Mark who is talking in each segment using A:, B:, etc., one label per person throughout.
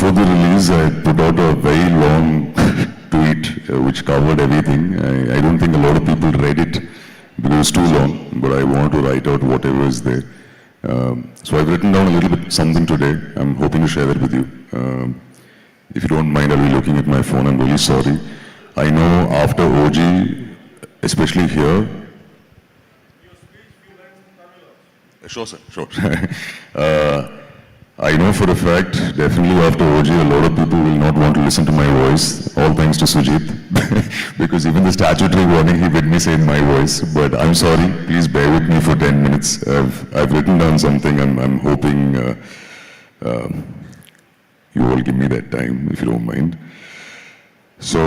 A: before the release, I put out a very long tweet which covered everything. I don't think a lot of people read it because it's too long, but I want to write out whatever is there. So I've written down a little bit something today. I'm hoping to share that with you. If you don't mind, I'll be looking at my phone. I'm really sorry. I know after OG, especially here. Sure, sir. Sure. I know for a fact, definitely after OG, a lot of people will not want to listen to my voice, all thanks to Sujit, because even the statutory warning, he made me say in my voice, but I'm sorry, please bear with me for 10 minutes. I've written down something, I'm hoping you all give me that time, if you don't mind. So,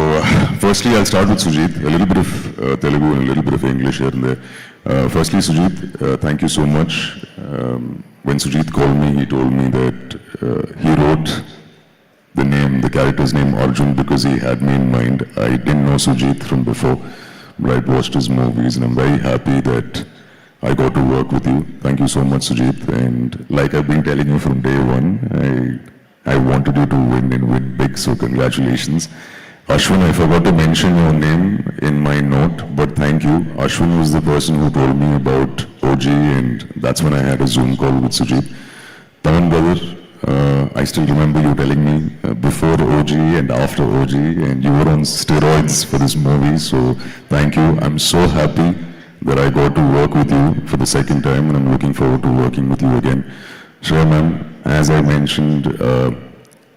A: firstly, I'll start with Sujit, a little bit of Telugu and a little bit of English here and there. Firstly, Sujit, thank you so much. When Sujit called me, he told me that he wrote the character's name Arjun because he had me in mind. I didn't know Sujit from before, but I'd watched his movies and I'm very happy that I got to work with you. Thank you so much, Sujit. And like I've been telling you from day one, I wanted you to win and win big, so congratulations. Ashwin, I forgot to mention your name in my note, but thank you. Ashwin was the person who told me about OG, and that's when I had a Zoom call with Sujit. Taman brother, I still remember you telling me before OG and after OG, and you were on steroids for this movie, so thank you. I'm so happy that I got to work with you for the second time, and I'm looking forward to working with you again. Shreya ma'am, as I mentioned,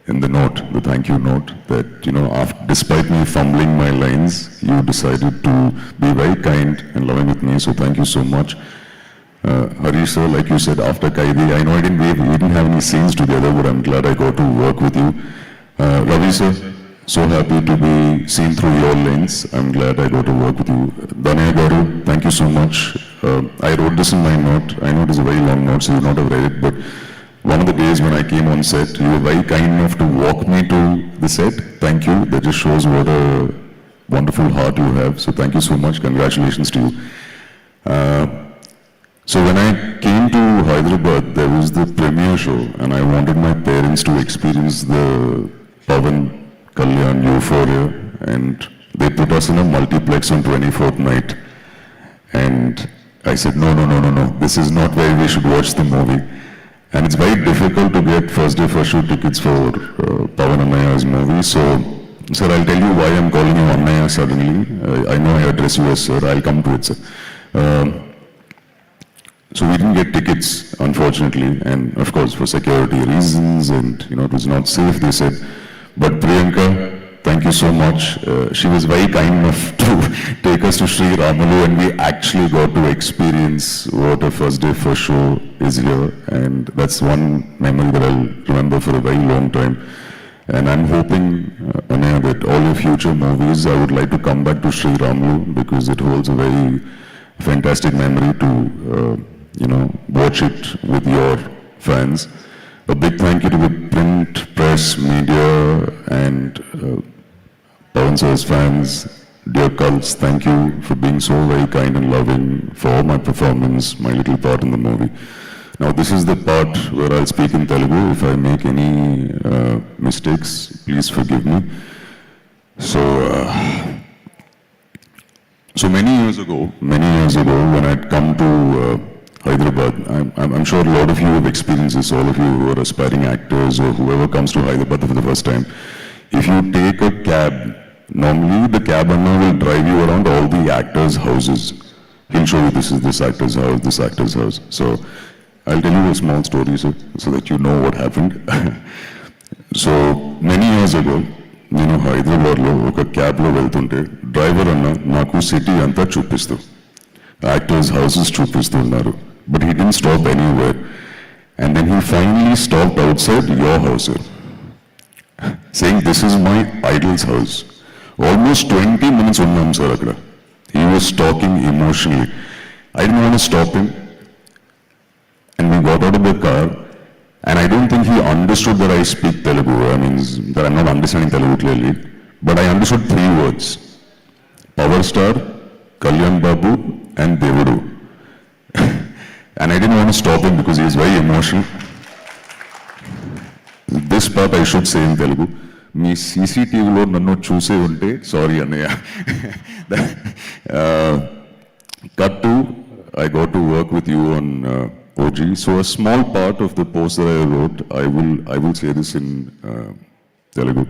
A: in the note, the thank you note, that, you know, despite me fumbling my lines, you decided to be very kind and loving with me, so thank you so much. Harish sir, like you said, after Kaidi, I know we didn't have any scenes together, but I'm glad I got to work with you. Ravi sir, so happy to be seen through your lens. I'm glad I got to work with you. Danaya Garu, thank you so much. I wrote this in my note. I know it is a very long note, so you not have read it, but one of the days when I came on set, you were very kind enough to walk me to the set. Thank you. That just shows what a wonderful heart you have. So thank you so much. Congratulations to you. So when I came to Hyderabad, there was the premiere show, and I wanted my parents to experience the Pawan Kalyan Euphoria, and they put us in a multiplex on 24th night. And I said, no. This is not where we should watch the movie. And it's very difficult to get first day first show tickets for Pawan Annaya's movie. So, sir, I'll tell you why I'm calling you Annaya suddenly. I know I address you as sir. I'll come to it, sir. So we didn't get tickets, unfortunately, and of course for security reasons, and you know it was not safe, they said. But Priyanka, thank you so much. She was very kind enough to take us to Sri Ramalu, and we actually got to experience what a first day first show is here, and that's one memory that I'll remember for a very long time. And I'm hoping, Anaya, that all your future movies, I would like to come back to Sri Ramalu because it holds a very fantastic memory to, you know, watch it with your fans. A big thank you to the print, press, media, and Pawan sir's fans. Dear cults, thank you for being so very kind and loving for my performance, my little part in the movie. Now this is the part where I'll speak in Telugu. If I make any mistakes, please forgive me. So many years ago, when I'd come to Hyderabad, I'm sure a lot of you have experienced this, all of you who are aspiring actors or whoever comes to Hyderabad for the first time. If you take a cab, normally the cab owner will drive you around all the actors' houses. He'll show you this is this actor's house, this actor's house. So I'll tell you a small story so that you know what happened. So many years ago, నేను హైదరాబాద్లో ఒక క్యాబ్లో వెళ్తుంటే driver అన్న నాకు city అంతా చూపిస్తూ actors houses చూపిస్తూ ఉన్నారు. But he didn't stop anywhere. And then he finally stopped outside your house, sir, saying, this is my idol's house. Almost 20 minutes unnam, sir, akada. He was talking emotionally. I didn't want to stop him. And we got out of the car. And I don't think he understood that I speak Telugu. I mean, that I'm not understanding Telugu clearly. But I understood 3 words. Power Star, Kalyan Babu, and Devudu. And I didn't want to stop him because he was very emotional. this part I should say in Telugu. మీ సీసీటీవీలో నన్ను చూసే ఉంటే sorry అన్నయ్య. Cut to, I got to work with you on OG. So a small part of the post that I wrote, I will say this in Telugu.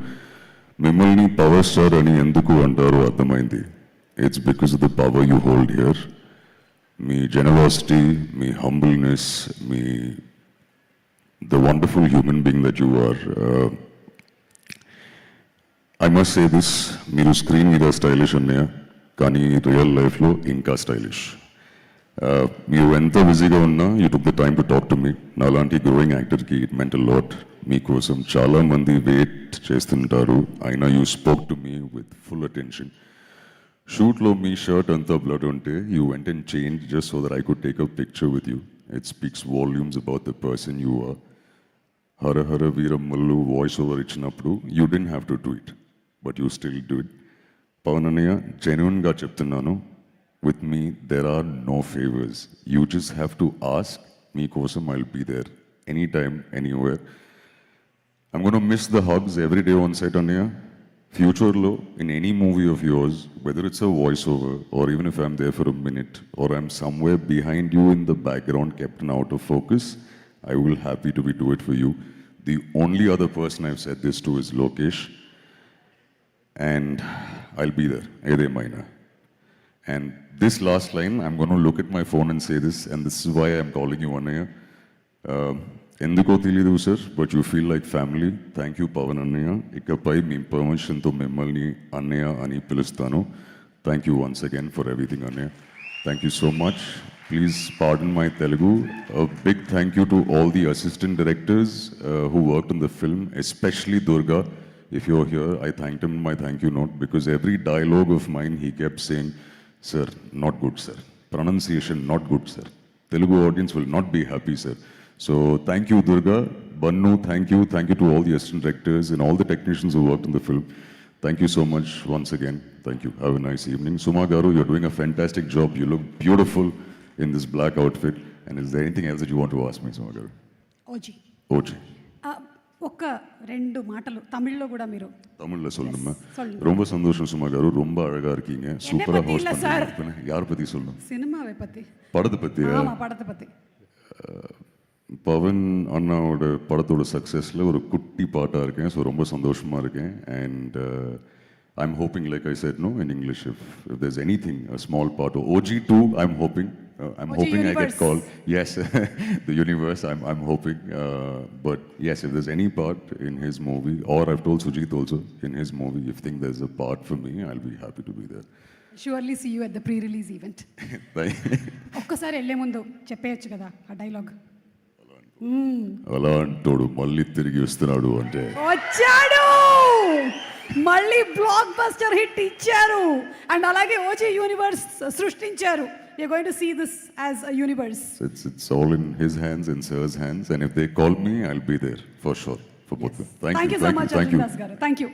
A: మిమ్మల్ని power star అని ఎందుకు అంటారో అర్థమైంది. It's because of the power you hold here. Me generosity, me humbleness, the wonderful human being that you are. I must say this, మీరు screen మీద stylish అన్నయ్య, కానీ real లైఫ్లో ఇంకా స్టైలిష్. మీరు ఎంత బిజీగా ఉన్నా you took the time to talk to me. నాలాంటి గ్రోయింగ్ యాక్టర్కి ఇట్ మెంట్ అ లాట్. మీకోసం చాలామంది వెయిట్ చేస్తుంటారు, అయినా you spoke to me with full attention. షూట్లో మీ షర్ట్ అంతా బ్లడ్ ఉంటే you went and change just so that I could take a picture with you. It speaks volumes about the person you are. Hara Hara Veeramallu voice over ఇచ్చినప్పుడు you didn't have to do it, but you still do it. Pavan Annaya, genuinely చెప్తున్నాను, with me there are no favors. You just have to ask me kosam, I'll be there anytime, anywhere. I'm going to miss the hugs every day on set, Annaya. Future lo, in any movie of yours, whether it's a voiceover or even if I'm there for a minute or I'm somewhere behind you in the background kept out of focus, I will happy to do it for you. The only other person I've said this to is Lokesh. And I'll be there, Edemayna. And this last line, I'm going to look at my phone and say this, and this is why I'm calling you Annaya. Enduko telidu sir, but you feel like family. Thank you, Pavan Annaya. Ikapai mi permission to mimmalni Annaya ani pilustanu. Thank you once again for everything, Annaya. Thank you so much. Please pardon my Telugu. A big thank you to all the assistant directors who worked on the film, especially Durga. If you're here, I thanked him in my thank you note because every dialogue of mine he kept saying, sir, not good, sir. Pronunciation, not good, sir. Telugu audience will not be happy, sir. So thank you, Durga. Bannu, thank you. Thank you to all the assistant directors and all the technicians who worked on the film. Thank you so much once again. Thank you. Have a nice evening. Suma Garu, you're doing a fantastic job. You look beautiful in this black outfit. And is there anything else that you want to ask me, Suma Garu?
B: OG.
A: OG.
B: ఒక్క రెండు మాటలు తమిళ్లో కూడా మీరు
A: தமிழ்ல சொல்லுமா. ரொம்ப சந்தோஷம் சுமா காரு, ரொம்ப அழகா இருக்கீங்க, சூப்பரா ஹோஸ்ட் பண்றீங்க. யார் பத்தி சொல்லணும்?
B: சினிமாவை பத்தி.
A: படத்தை பத்தியா?
B: ஆமா, படத்தை பத்தி.
A: பவன் அண்ணாவோட படத்தோட சக்ஸஸ்ல ஒரு குட்டி பாட்டா இருக்கேன். ஸோ ரொம்ப சந்தோஷமா இருக்கேன். And I'm hoping, like I said, no, in English, if there's anything, a small part of OG2, I'm hoping
B: universe.
A: I get called. Yes, the universe, I'm hoping. But yes, if there's any part in his movie, or I've told Sujit also, in his movie, if you think there's a part for me, I'll be happy to be there.
B: Surely see you at the pre-release event. ఒక్కసారి వెళ్ళే ముందు చెప్పేయచ్చు కదా ఆ dialogue.
A: అలా అంటాడు మళ్ళీ తిరిగి వస్తున్నాడు అంటే
B: వచ్చాడు, మళ్ళీ బ్లాక్ బస్టర్ హిట్ ఇచ్చారు అండ్ అలాగే ఓజీ యూనివర్స్ సృష్టించారు. You're going to see this as a universe.
A: It's all in his hands, in Sir's hands, and if they call me, I'll be there for sure for both of them.
B: Thank you so much, Arjun Das garu. Thank you.